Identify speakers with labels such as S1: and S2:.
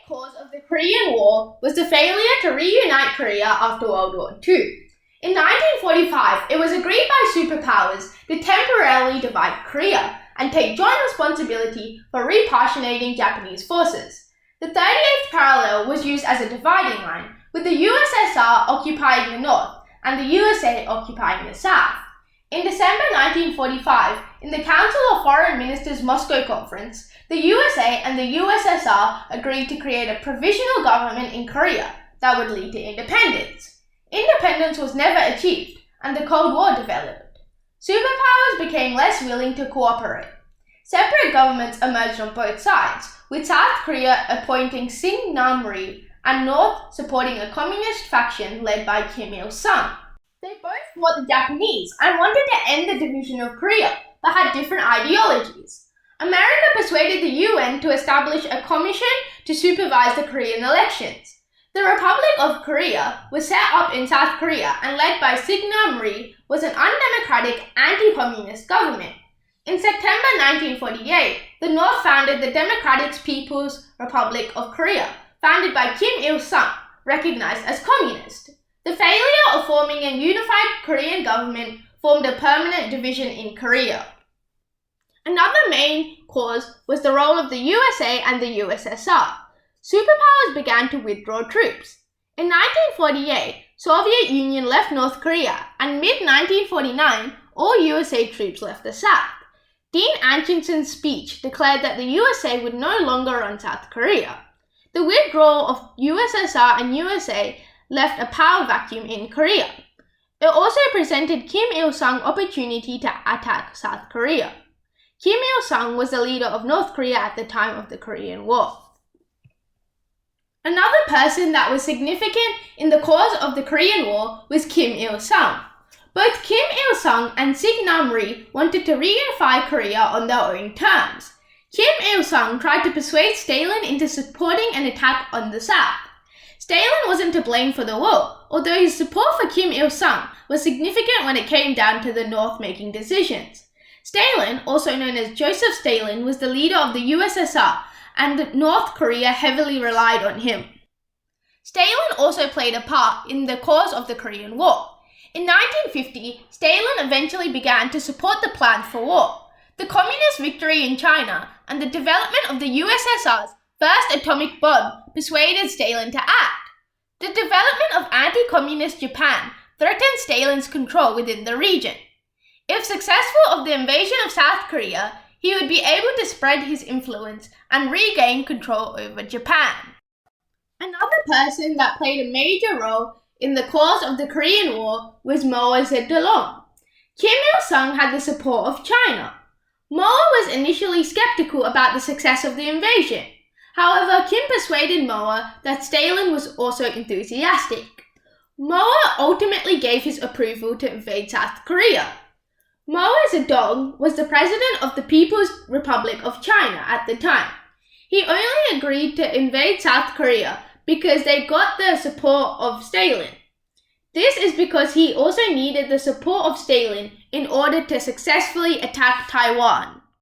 S1: cause of the Korean War was the failure to reunite Korea after World War II. In 1945, it was agreed by superpowers to temporarily divide Korea and take joint responsibility for repartitionating Japanese forces. The 38th parallel was used as a dividing line, with the USSR occupying the north and the USA occupying the south. In December 1945, in the Council of Foreign Ministers Moscow Conference, the USA and the USSR agreed to create a provisional government in Korea that would lead to independence. Independence was never achieved, and the Cold War developed. Superpowers became less willing to cooperate. Separate governments emerged on both sides, with South Korea appointing Syngman-rhee and North supporting a communist faction led by Kim Il-sung. They both fought the Japanese and wanted to end the division of Korea, but had different ideologies. America persuaded the UN to establish a commission to supervise the Korean elections. The Republic of Korea was set up in South Korea and led by Syngman-rhee was an undemocratic, anti-communist government. In September 1948, the North founded the Democratic People's Republic of Korea, founded by Kim Il-sung, recognized as communist. The failure of forming a unified Korean government formed a permanent division in Korea. Another main cause was the role of the USA and the USSR. Superpowers began to withdraw troops. In 1948, Soviet Union left North Korea, and mid-1949, all USA troops left the South. Dean Acherson's speech declared that the USA would no longer run South Korea. The withdrawal of USSR and USA left a power vacuum in Korea. It also presented Kim Il-sung opportunity to attack South Korea. Kim Il-sung was the leader of North Korea at the time of the Korean War. Another person that was significant in the cause of the Korean War was Kim Il-sung. Both Kim Il-sung and Syngman-rhee wanted to reunify Korea on their own terms. Kim Il-sung tried to persuade Stalin into supporting an attack on the South. Stalin wasn't to blame for the war, although his support for Kim Il-sung was significant when it came down to the North making decisions. Stalin, also known as Joseph Stalin, was the leader of the USSR, and North Korea heavily relied on him. Stalin also played a part in the cause of the Korean War. In 1950, Stalin eventually began to support the plans for war. The communist victory in China and the development of the USSR's first atomic bomb persuaded Stalin to act. The development of anti-communist Japan threatened Stalin's control within the region. If successful of the invasion of South Korea, he would be able to spread his influence and regain control over Japan. Another person that played a major role in the cause of the Korean War was Mao Zedong. Kim Il-sung had the support of China. Mao was initially skeptical about the success of the invasion. However, Kim persuaded Mao that Stalin was also enthusiastic. Mao ultimately gave his approval to invade South Korea. Mao Zedong was the president of the People's Republic of China at the time. He only agreed to invade South Korea because they got the support of Stalin. This is because he also needed the support of Stalin in order to successfully attack Taiwan.